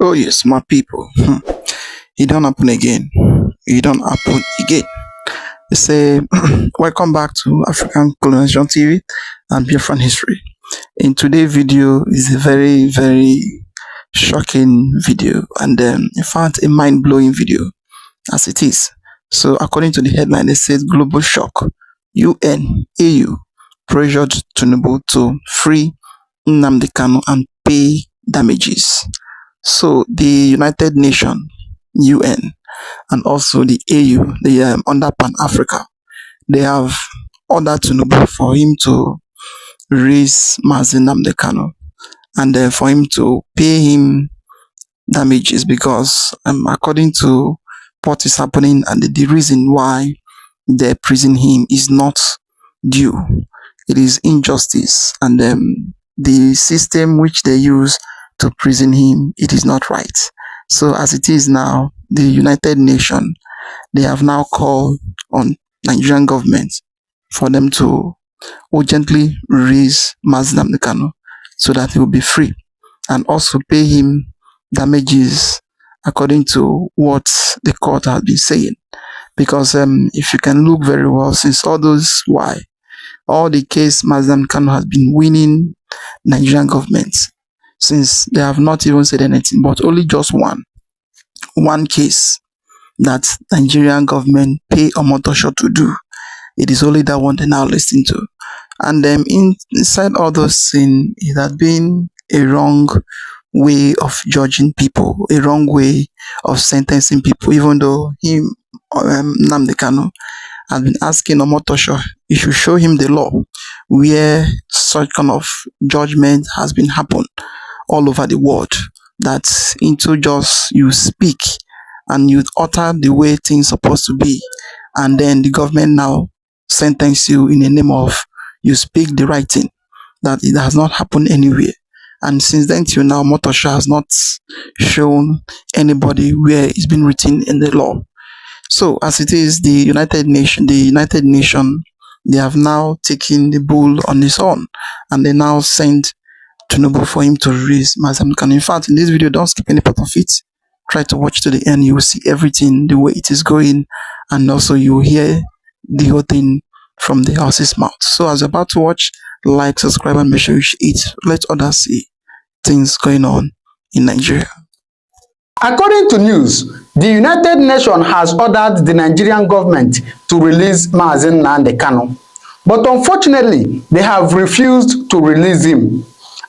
Oh yes, my people. It don't happen again. It don't happen again. They say, welcome back to African Colonization TV and Biafran history. In today's video is a very, very shocking video and in fact a mind-blowing video as it is. So according to the headline, it says global shock. UN, AU pressured Tinubu to free Nnamdi Kanu and pay damages. So the United Nations, UN, and also the AU, the under Pan-Africa, they have ordered Tinubu for him to raise Nnamdi Kanu and for him to pay him damages because according to what is happening and the reason why they prison him is not due. It is injustice and the system which they use to prison him, it is not right. So as it is now, the United Nations, they have now called on Nigerian government for them to urgently release Nnamdi Kanu so that he will be free and also pay him damages according to what the court has been saying. Because if you can look very well, since all the case Nnamdi Kanu has been winning Nigerian government, since they have not even said anything, but only just one case that Nigerian government pay Omotosho to do. It is only that one they now listen to. And inside all those things, it has been a wrong way of judging people, a wrong way of sentencing people, even though Nnamdi Kanu has been asking Omotosho, he should show him the law where such kind of judgment has been happened all over the world, that into just you speak and you utter the way things supposed to be, and then the government now sentence you in the name of you speak the right thing, that it has not happened anywhere. And since then till now, Omotosho has not shown anybody where it's been written in the law. So as it is, the United Nations, they have now taken the bull on its own, and they now send Tinubu for him to release Nnamdi Kanu. In fact, in this video, don't skip any part of it. Try to watch to the end. You will see everything, the way it is going, and also you will hear the whole thing from the horse's mouth. So as you're about to watch, like, subscribe, and make sure you eat. Let others see things going on in Nigeria. According to news, the United Nations has ordered the Nigerian government to release Nnamdi Kanu. But unfortunately, they have refused to release him.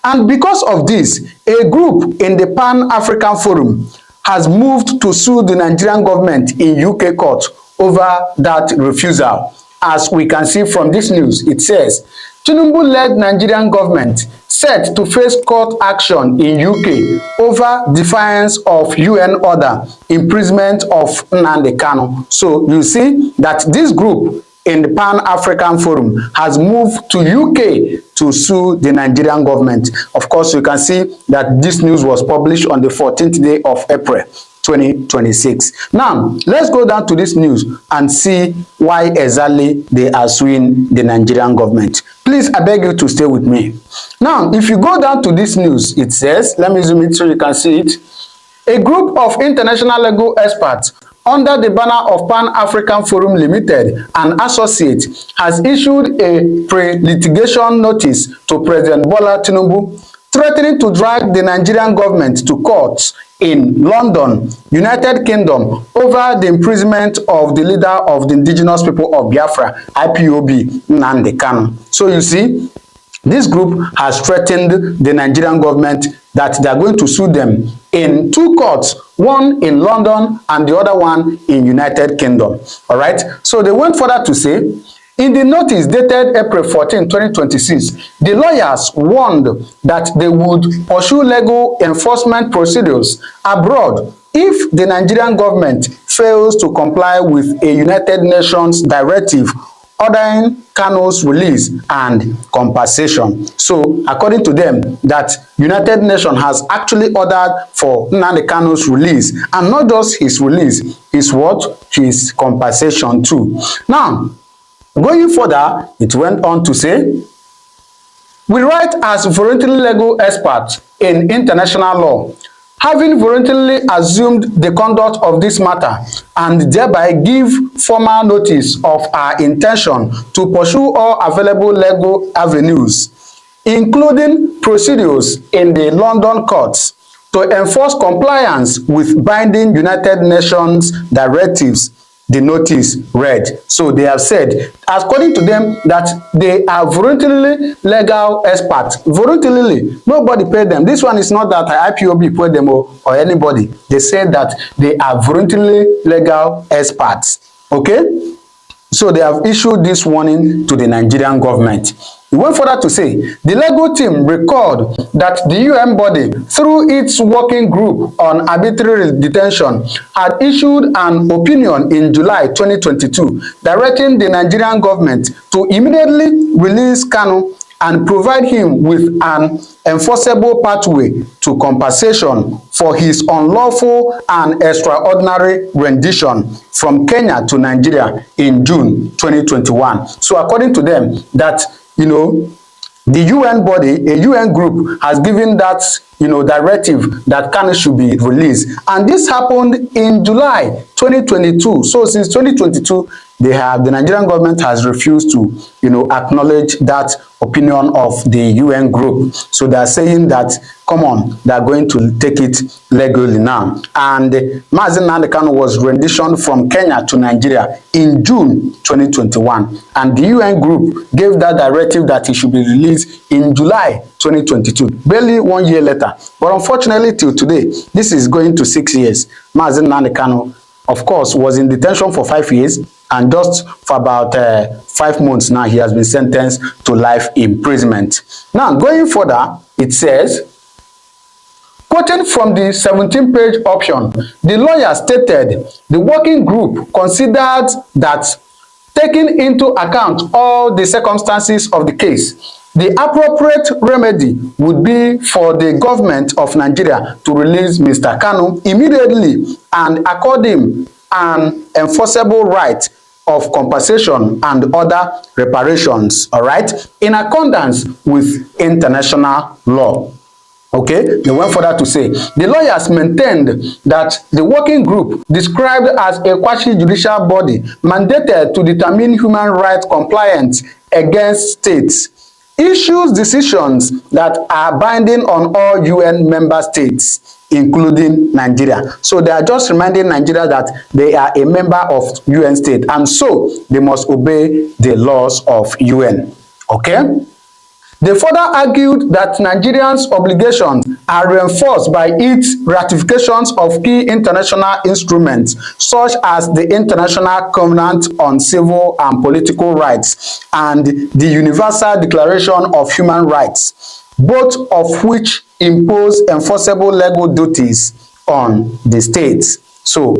And because of this, a group in the Pan-African Forum has moved to sue the Nigerian government in UK court over that refusal. As we can see from this news, it says, Tinubu-led Nigerian government set to face court action in UK over defiance of UN order imprisonment of Nnamdi Kanu. So you see that this group in the Pan-African Forum has moved to UK to sue the Nigerian government. Of course, you can see that this news was published on the 14th day of April 2026. Now, let's go down to this news and see why exactly they are suing the Nigerian government. Please, I beg you to stay with me. Now, if you go down to this news, it says, let me zoom it so you can see it. A group of international legal experts under the banner of Pan-African Forum Limited and Associates has issued a pre-litigation notice to President Bola Tinubu, threatening to drag the Nigerian government to court in London, United Kingdom, over the imprisonment of the leader of the indigenous people of Biafra, IPOB, Nnamdi Kanu. So you see, this group has threatened the Nigerian government that they are going to sue them in two courts, one in London and the other one in United Kingdom. All right. So they went further to say, in the notice dated April 14, 2026, the lawyers warned that they would pursue legal enforcement procedures abroad if the Nigerian government fails to comply with a United Nations directive ordering Kanu's release and compensation. So, according to them, that United Nations has actually ordered for Nnamdi Kanu's release, and not just his release, his what? His compensation too. Now, going further, it went on to say, we write as voluntary legal experts in international law. having voluntarily assumed the conduct of this matter and thereby give formal notice of our intention to pursue all available legal avenues, including procedures in the London courts, to enforce compliance with binding United Nations directives, the notice read. So they have said, according to them, that they are voluntarily legal experts. Voluntarily, nobody paid them. This one is not that IPOB paid them or anybody. They said that they are voluntarily legal experts. Okay? So they have issued this warning to the Nigerian government. He went further to say, the legal team recalled that the UN body, through its working group on arbitrary detention, had issued an opinion in July 2022 directing the Nigerian government to immediately release Kanu and provide him with an enforceable pathway to compensation for his unlawful and extraordinary rendition from Kenya to Nigeria in June 2021. So according to them, that, the UN body, a UN group, has given that, directive that Kanu should be released. And this happened in July 2022. So since 2022, the Nigerian government has refused to, acknowledge that opinion of the UN group. So they are saying that, come on, they are going to take it legally now. And Nnamdi Kanu was renditioned from Kenya to Nigeria in June 2021. And the UN group gave that directive that he should be released in July 2022, barely 1 year later. But unfortunately, till today, this is going to 6 years. Nnamdi Kanu, of course, was in detention for 5 years, and just for about 5 months now, he has been sentenced to life imprisonment. Now, going further, it says, quoting from the 17-page option, the lawyer stated the working group considered that, taking into account all the circumstances of the case, the appropriate remedy would be for the government of Nigeria to release Mr. Kanu immediately and accord him an enforceable right of compensation and other reparations, all right, in accordance with international law. Okay, they went further to say, the lawyers maintained that the working group, described as a quasi-judicial body mandated to determine human rights compliance against states, issues decisions that are binding on all UN member states, including Nigeria. So they are just reminding Nigeria that they are a member of UN state, and so they must obey the laws of UN. Okay? They further argued that Nigerians' obligations are reinforced by its ratifications of key international instruments, such as the International Covenant on Civil and Political Rights and the Universal Declaration of Human Rights, both of which impose enforceable legal duties on the states. So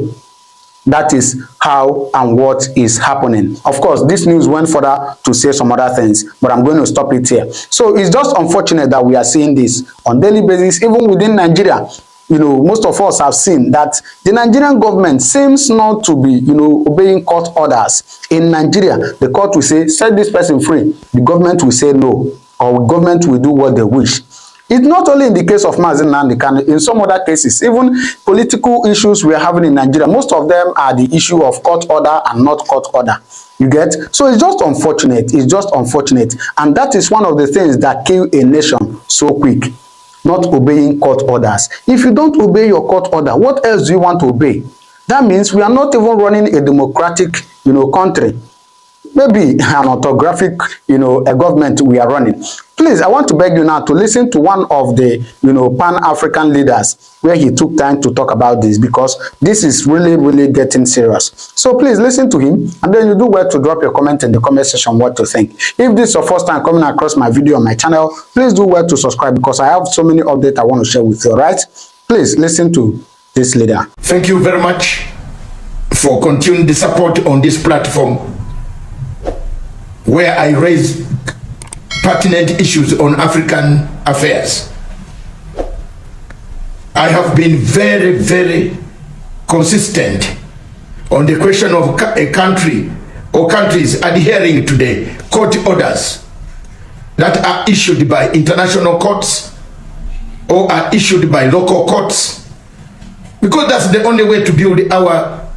that is how and what is happening. Of course, this news went further to say some other things, but I'm going to stop it here. So it's just unfortunate that we are seeing this on daily basis, even within Nigeria. Most of us have seen that the Nigerian government seems not to be, obeying court orders. In Nigeria, the court will say, set this person free. The government will say no, or the government will do what they wish. It's not only in the case of Nnamdi Kanu, in some other cases, even political issues we are having in Nigeria, most of them are the issue of court order and not court order. You get? So it's just unfortunate. It's just unfortunate. And that is one of the things that kill a nation so quick. Not obeying court orders. If you don't obey your court order, what else do you want to obey? That means we are not even running a democratic, country. Maybe an autographic, a government we are running. Please, I want to beg you now to listen to one of the, Pan-African leaders where he took time to talk about this, because this is really, really getting serious. So please listen to him, and then you do well to drop your comment in the comment section what to think. If this is your first time coming across my video on my channel, please do well to subscribe, because I have so many updates I want to share with you, all right? Please listen to this leader. Thank you very much for continuing the support on this platform, where I raise pertinent issues on African affairs. I have been very, very consistent on the question of a country or countries adhering to the court orders that are issued by international courts or are issued by local courts Because that's the only way to build our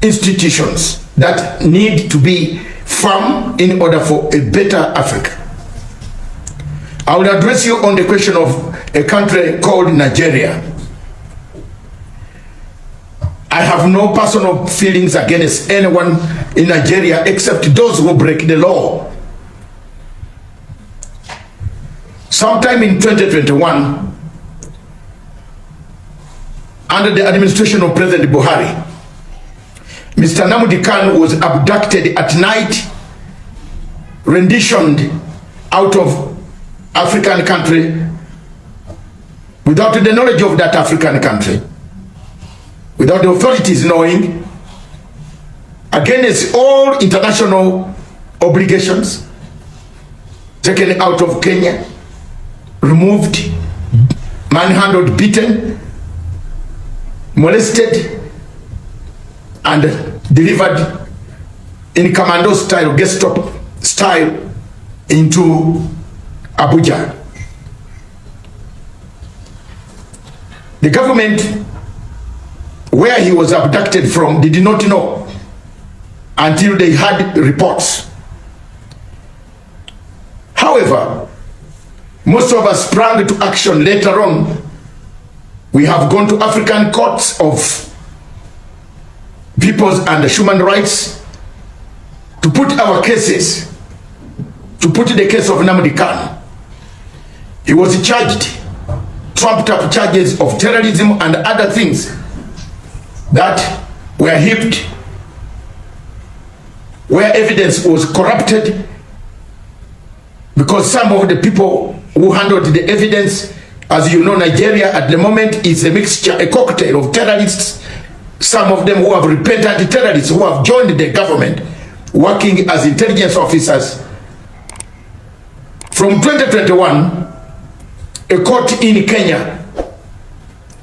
institutions that need to be firm in order for a better Africa. I will address you on the question of a country called Nigeria. I have no personal feelings against anyone in Nigeria except those who break the law. Sometime in 2021, under the administration of President Buhari, Mr. Nnamdi Kanu was abducted at night, renditioned out of African country without the knowledge of that African country, without the authorities knowing, against all international obligations, taken out of Kenya, removed, manhandled, beaten, molested, and delivered in commando style, Gestapo style, into Abuja. The government where he was abducted from did not know until they had reports. However, most of us sprang to action later on. We have gone to African courts of peoples and human rights to put our cases, to put the case of Nnamdi Kanu. He was charged, trumped up charges of terrorism and other things that were heaped, where evidence was corrupted, because some of the people who handled the evidence, as you know, Nigeria at the moment is a mixture, a cocktail of terrorists, some of them who have repentant terrorists who have joined the government, working as intelligence officers. From 2021, a court in Kenya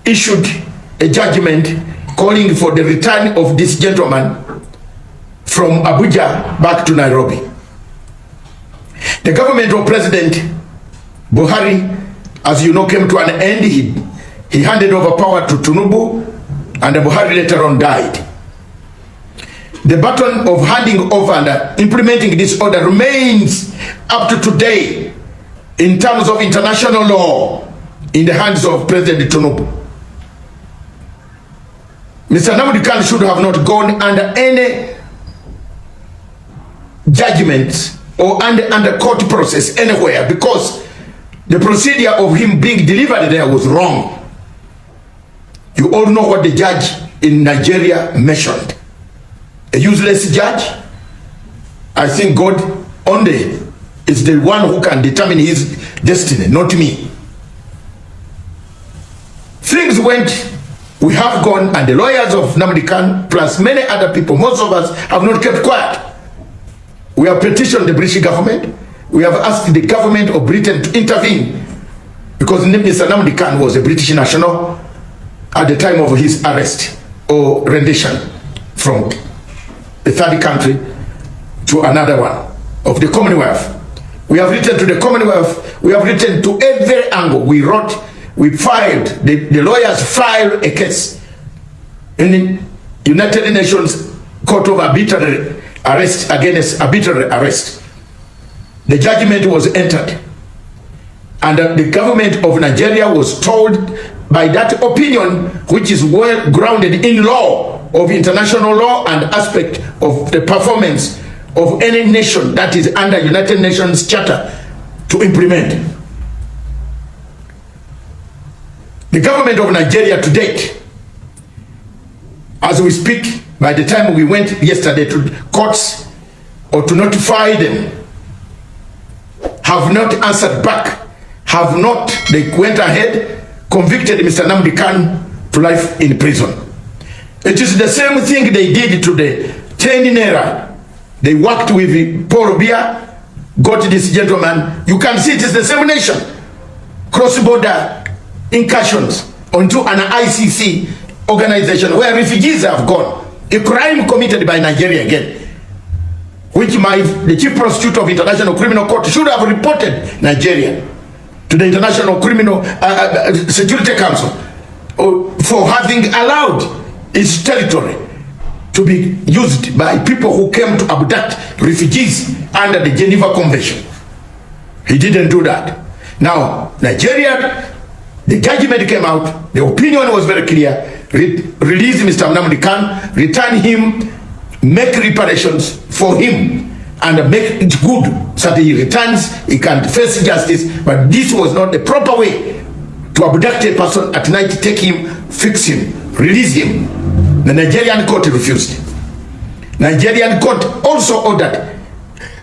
issued a judgment calling for the return of this gentleman from Abuja back to Nairobi. The government of President Buhari, as you know, came to an end. He handed over power to Tinubu, and Buhari later on died. The baton of handing over and implementing this order remains up to today in terms of international law in the hands of President Tinubu. Mr. Nnamdi Kanu should have not gone under any judgment or under court process anywhere, because the procedure of him being delivered there was wrong. You all know what the judge in Nigeria mentioned. A useless judge. I think God only is the one who can determine his destiny, not me. Things went, we have gone, and the lawyers of Nnamdi Kanu, plus many other people, most of us have not kept quiet. We have petitioned the British government. We have asked the government of Britain to intervene, because Mr. Nnamdi Kanu was a British national at the time of his arrest or rendition from a third country to another one of the Commonwealth. We have written to the Commonwealth. We have written to every angle. We wrote, we filed, the lawyers filed a case in the United Nations Court of Arbitrary Arrest against arbitrary arrest. The judgment was entered, and the government of Nigeria was told by that opinion, which is well grounded in law, of international law and aspect of the performance of any nation that is under United Nations Charter, to implement. The government of Nigeria to date, as we speak, by the time we went yesterday to courts or to notify them, have not answered back, have not, they went ahead, convicted Mr. Nnamdi Kanu to life in prison. It is the same thing they did to the 10 Naira. They worked with Paul Biya, got this gentleman. You can see it is the same nation. Cross-border incursions onto an ICC organization where refugees have gone. A crime committed by Nigeria again, which the chief prosecutor of International Criminal Court should have reported Nigeria to the International Criminal Security Council for having allowed its territory to be used by people who came to abduct refugees under the Geneva Convention. He didn't do that. Now, Nigeria, the judgment came out, the opinion was very clear, release Mr. Nnamdi Kanu, return him, make reparations for him, and make it good so that he returns, he can face justice. But this was not the proper way to abduct a person at night, take him, fix him, release him. The Nigerian court refused. Nigerian court also ordered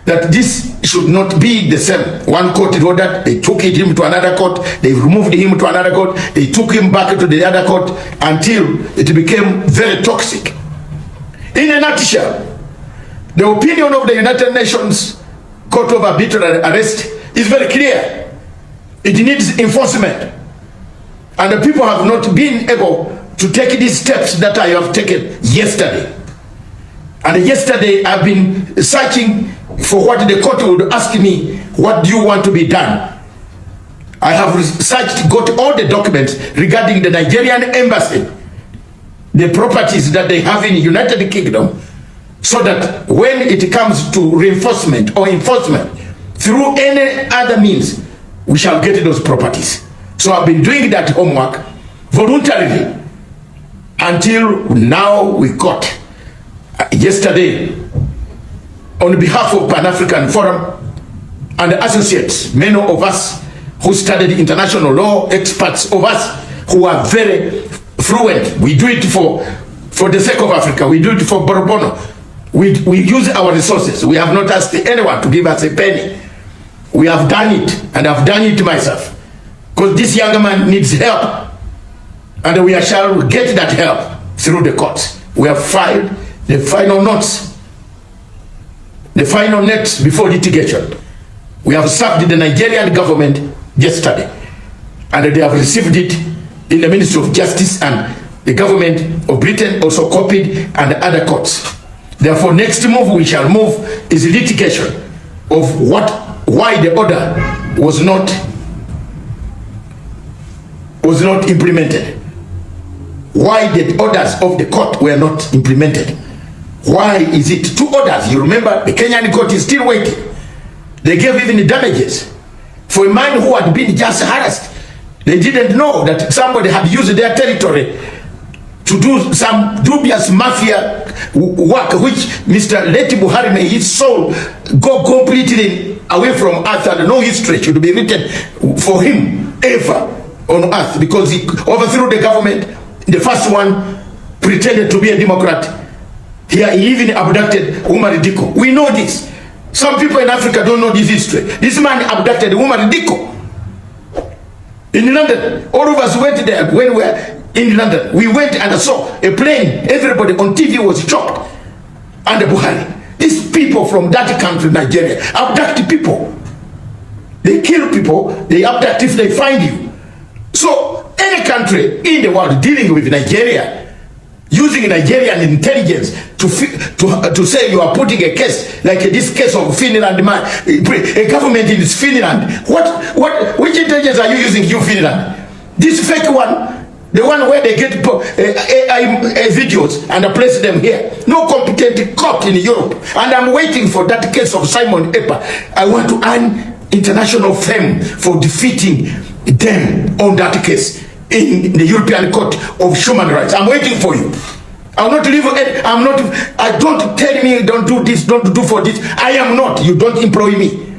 that this should not be the same. One court ordered, they took him to another court, they removed him to another court, they took him back to the other court until it became very toxic. In a nutshell, the opinion of the United Nations Court of Arbitrary Arrest is very clear. It needs enforcement. And the people have not been able to take these steps that I have taken yesterday. And yesterday I've been searching for what the court would ask me, what do you want to be done? I have researched, got all the documents regarding the Nigerian embassy, the properties that they have in the United Kingdom, so that when it comes to reinforcement or enforcement through any other means, we shall get those properties. So I've been doing that homework voluntarily until now. We got yesterday, on behalf of Pan-African Forum and associates, many of us who studied international law, experts of us who are very fluent, we do it for the sake of Africa, we do it for Bourbono. We use our resources. We have not asked anyone to give us a penny. We have done it, and I've done it myself. Because this young man needs help, and we shall get that help through the courts. We have filed the final notes, the final nets before litigation. We have served the Nigerian government yesterday, and they have received it in the Ministry of Justice, and the government of Britain also copied, and other courts. Therefore, next move we shall move is litigation of why the order was not implemented. Why the orders of the court were not implemented. Why is it 2 orders? You remember, the Kenyan court is still waiting. They gave even the damages for a man who had been just harassed. They didn't know that somebody had used their territory to do some dubious mafia work, which Mr. Leti Buhari, may his soul go completely away from earth, and no history should be written for him ever on earth, because he overthrew the government. The first one pretended to be a Democrat. He even abducted Umar Diko. We know this. Some people in Africa don't know this history. This man abducted Umar Diko in London. All of us went there when we were in London. We went and saw a plane. Everybody on TV was shocked. And Buhari. These people from that country, Nigeria, abduct people. They kill people. They abduct if they find you. So any country in the world dealing with Nigeria, using Nigerian intelligence to say you are putting a case like this case of Finland man, a government in Finland. Which intelligence are you using, you Finland? This fake one, the one where they get AI videos and place them here. No competent court in Europe. And I'm waiting for that case of Simon Epa. I want to earn international fame for defeating them on that case in the European Court of Human Rights. I'm waiting for you. I'll not leave. I don't tell me don't do this, don't do for this. I am not. You don't employ me.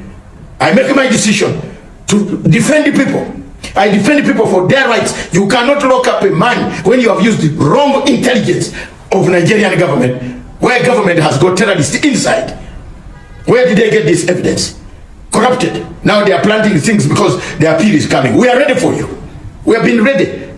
I make my decision to defend the people. I defend people for their rights. You cannot lock up a man when you have used the wrong intelligence of Nigerian government, where government has got terrorists inside. Where did they get this evidence? Corrupted. Now they are planting things because the appeal is coming. We are ready for you. We have been ready.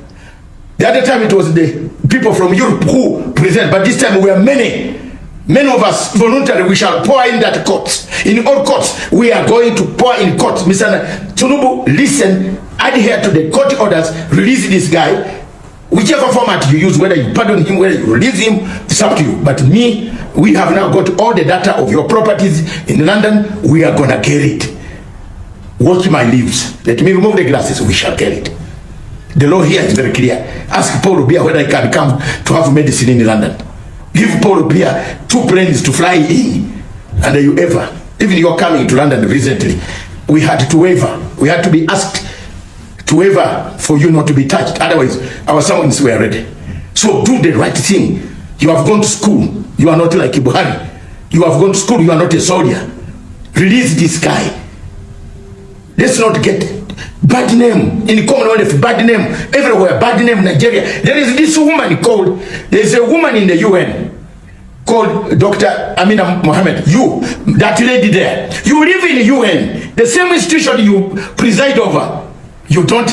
The other time it was the people from Europe who present, but this time we are many. Many of us voluntarily, we shall pour in that courts. In all courts, we are going to pour in courts. Mr. Tinubu, listen, adhere to the court orders, release this guy. Whichever format you use, whether you pardon him, whether you release him, it's up to you. But me, we have now got all the data of your properties in London. We are going to get it. Watch my lips. Let me remove the glasses. We shall get it. The law here is very clear. Ask Paul Obiya whether he can come to have medicine in London. Give Paul Obiya 2 planes to fly in. And you ever, even you're coming to London recently, we had to waiver. We had to be asked to waiver for you not to be touched. Otherwise, our summons were ready. So do the right thing. You have gone to school. You are not like Buhari. You have gone to school. You are not a soldier. Release this guy. Let's not get bad name in Commonwealth, bad name everywhere, bad name Nigeria. There is this woman called, there's a woman in the UN called Dr. Amina Mohammed. You, that lady there, you live in the UN, the same institution you preside over. You don't,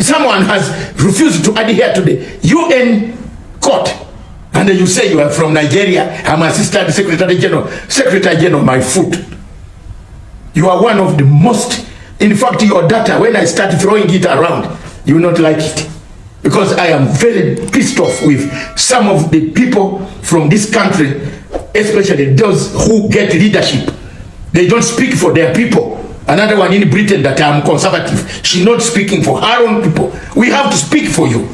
someone has refused to adhere to the UN court. And then you say you are from Nigeria. I'm Assistant Secretary General, my foot. You are one of the most, in fact, your data, when I start throwing it around, you will not like it. Because I am very pissed off with some of the people from this country, especially those who get leadership. They don't speak for their people. Another one in Britain that I'm conservative. She's not speaking for her own people. We have to speak for you.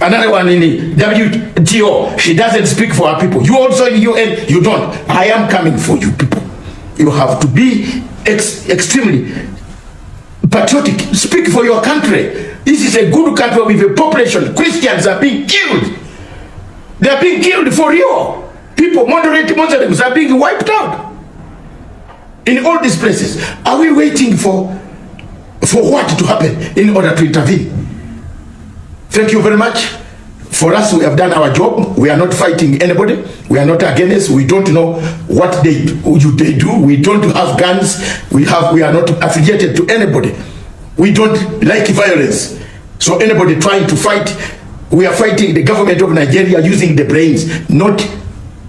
Another one in the WTO, she doesn't speak for her people. You also in UN, you don't. I am coming for you people. You have to be extremely patriotic. Speak for your country. This is a good country with a population. Christians are being killed. They are being killed for real. People, moderate Muslims are being wiped out. In all these places. Are we waiting for what to happen in order to intervene? Thank you very much. For us, we have done our job. We are not fighting anybody. We are not against. We don't know what they do. We don't have guns. We are not affiliated to anybody. We don't like violence. So anybody trying to fight, we are fighting the government of Nigeria using the brains, not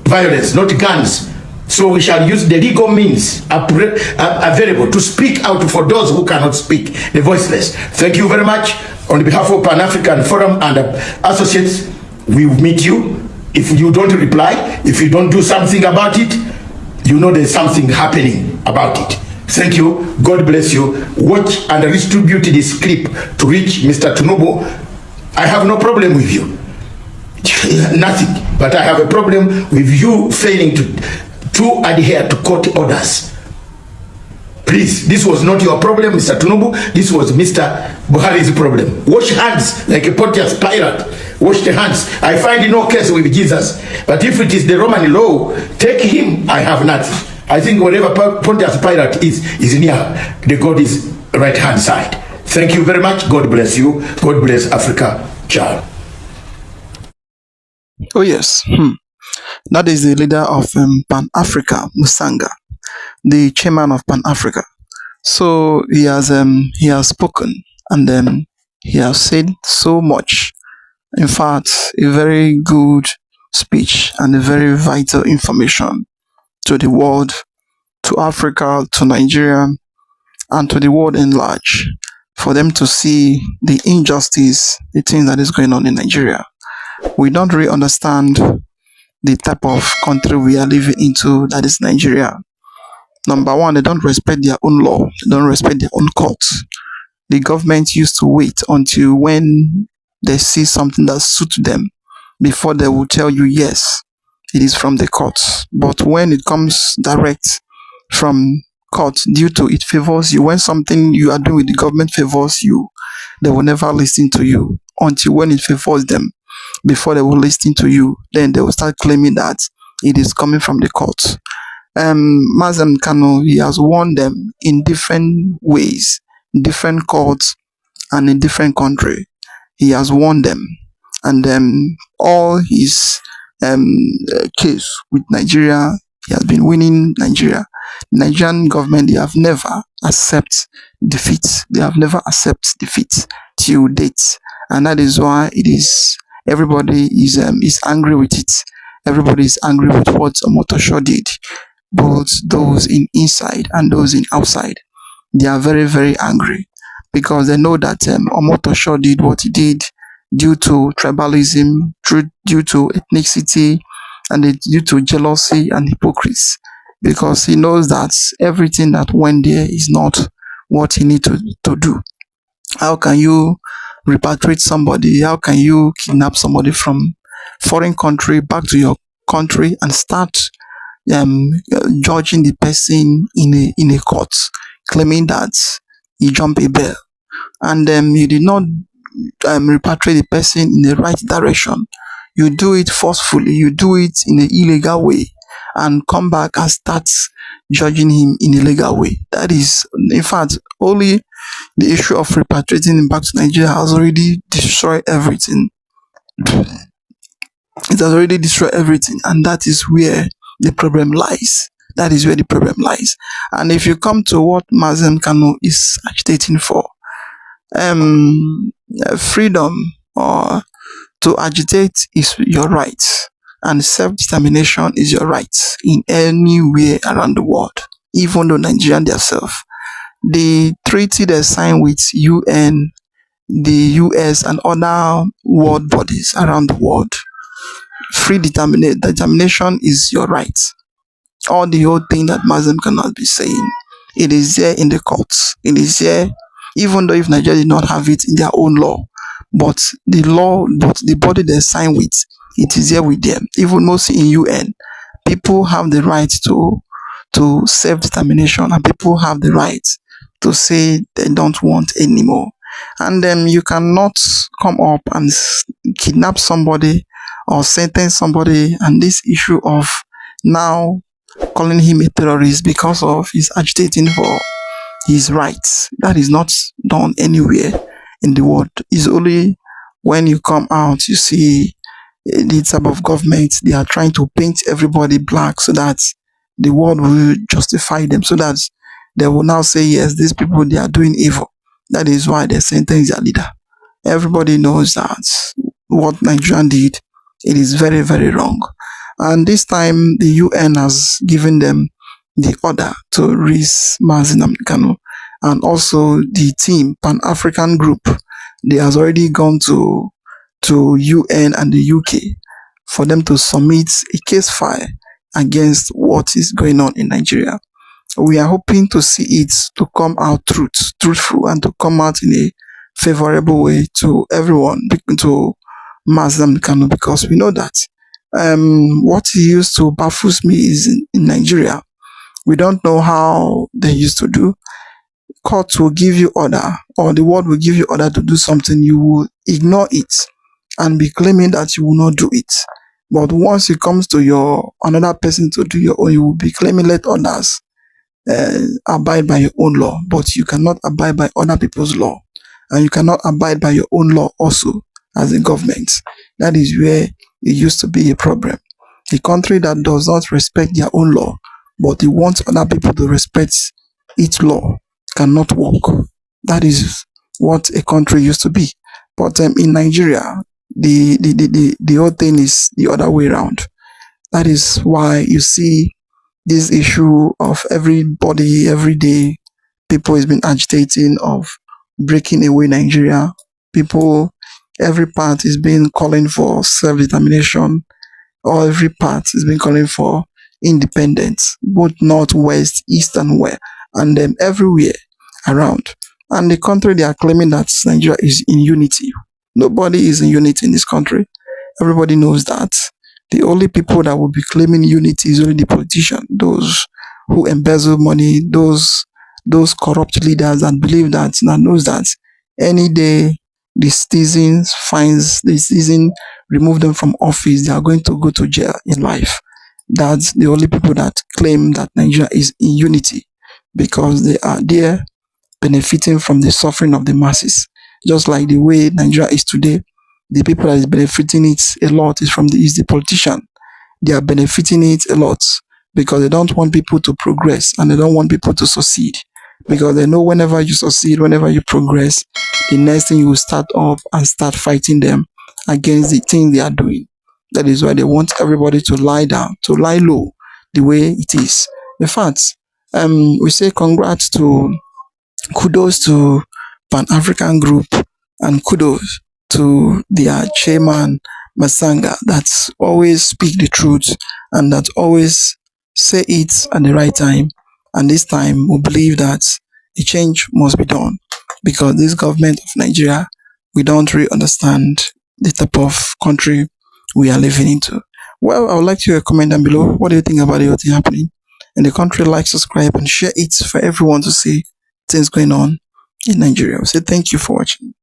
violence, not guns. So we shall use the legal means available to speak out for those who cannot speak, the voiceless. Thank you very much. On behalf of Pan-African Forum and Associates, we will meet you. If you don't reply, if you don't do something about it, you know there's something happening about it. Thank you. God bless you. Watch and distribute this clip to reach Mr. Tinubu. I have no problem with you. Nothing. But I have a problem with you failing to adhere to court orders. Please, this was not your problem, Mr. Tinubu. This was Mr. Buhari's problem. Wash hands like a Pontius Pilate. Wash the hands. I find no case with Jesus. But if it is the Roman law, take him. I have nothing. I think whatever Pontius Pilate is near the God's right hand side. Thank you very much. God bless you. God bless Africa. Ciao. Oh yes. That is the leader of Pan-Africa, Musanga, the chairman of Pan-Africa. So he has spoken, and he has said so much. In fact, a very good speech and a very vital information to the world, to Africa, to Nigeria, and to the world in large, for them to see the injustice, the things that is going on in Nigeria. We don't really understand the type of country we are living into, that is Nigeria. Number one, they don't respect their own law. They don't respect their own courts. The government used to wait until when they see something that suits them before they will tell you, yes, it is from the courts. But when it comes direct from court, due to it favors you, when something you are doing with the government favors you, they will never listen to you until when it favors them. Before they will listen to you, then they will start claiming that it is coming from the courts. Nnamdi Kanu, he has warned them in different ways, in different courts and in different country. He has warned them, and all his case with Nigeria, he has been winning Nigeria. The Nigerian government, they have never accept defeat. They have never accept defeat till date, and that is why it is. Everybody is angry with it. Everybody is angry with what Omotosho did. Both those inside and those in outside, they are very, very angry because they know that Omotosho did what he did due to tribalism, due to ethnicity, and due to jealousy and hypocrisy. Because he knows that everything that went there is not what he needs to do. How can you repatriate somebody? How can you kidnap somebody from foreign country back to your country and start judging the person in a court, claiming that he jumped a bail, and you did not repatriate the person in the right direction. You do it forcefully, you do it in an illegal way, and come back and start judging him in a legal way. That is, in fact, only the issue of repatriating him back to Nigeria has already destroyed everything. It has already destroyed everything, and that is where the problem lies. That is where the problem lies. And if you come to what Nnamdi Kanu is agitating for, freedom or to agitate is your right, and self-determination is your right in anywhere around the world, even though Nigerian themselves. The treaty they signed with UN, the US, and other world bodies around the world, determination is your right. All the whole thing that Muslim cannot be saying, it is there in the courts. It is there, even though if Nigeria did not have it in their own law, but the body they sign with, it is there with them. Even mostly in UN, people have the right to self-determination, and people have the right to say they don't want anymore. And then you cannot come up and kidnap somebody or sentence somebody, and this issue of now calling him a terrorist because of his agitating for his rights, that is not done anywhere in the world. It's only when you come out, you see the type of government, they are trying to paint everybody black so that the world will justify them, so that they will now say, yes, these people, they are doing evil. That is why they sentence their leader. Everybody knows that what Nigerian did, it is very, very wrong. And this time, the UN has given them the order to release Nnamdi Kanu. And also the team, Pan-African Group, they has already gone to UN and the UK for them to submit a case file against what is going on in Nigeria. We are hoping to see it to come out truthful, and to come out in a favorable way to everyone, to Nnamdi Kanu, because we know that what he used to baffles me is in Nigeria. We don't know how they used to do. Court will give you order, or the world will give you order to do something, you will ignore it and be claiming that you will not do it. But once it comes to another person to do your own, you will be claiming let others abide by your own law, but you cannot abide by other people's law, and you cannot abide by your own law also as a government. That is where it used to be a problem. A country that does not respect their own law, but they want other people to respect its law, cannot work. That is what a country used to be. But in Nigeria, the whole thing is the other way around. That is why you see this issue of everybody, every day, people has been agitating of breaking away Nigeria. People, every part is been calling for self-determination, or every part has been calling for independence, both north, west, east, and west, and everywhere around. And the country, they are claiming that Nigeria is in unity. Nobody is in unity in this country. Everybody knows that. The only people that will be claiming unity is only the politicians, those who embezzle money, those corrupt leaders that believe that, that knows that any day the citizen remove them from office, they are going to go to jail in life. That's the only people that claim that Nigeria is in unity, because they are there benefiting from the suffering of the masses. Just like the way Nigeria is today, the people that is benefiting it a lot is the politician. They are benefiting it a lot because they don't want people to progress, and they don't want people to succeed, because they know whenever you succeed, whenever you progress, the next thing you will start up and start fighting them against the thing they are doing. That is why they want everybody to lie down, to lie low, the way it is. In fact, we say kudos to Pan-African Group, and kudos to their chairman, Masanga, that always speak the truth and that always say it at the right time. And this time, we believe that the change must be done, because this government of Nigeria, we don't really understand the type of country we are living into. Well, I would like to comment down below. What do you think about the whole thing happening in the country? Like, subscribe, and share it for everyone to see things going on in Nigeria. I say thank you for watching.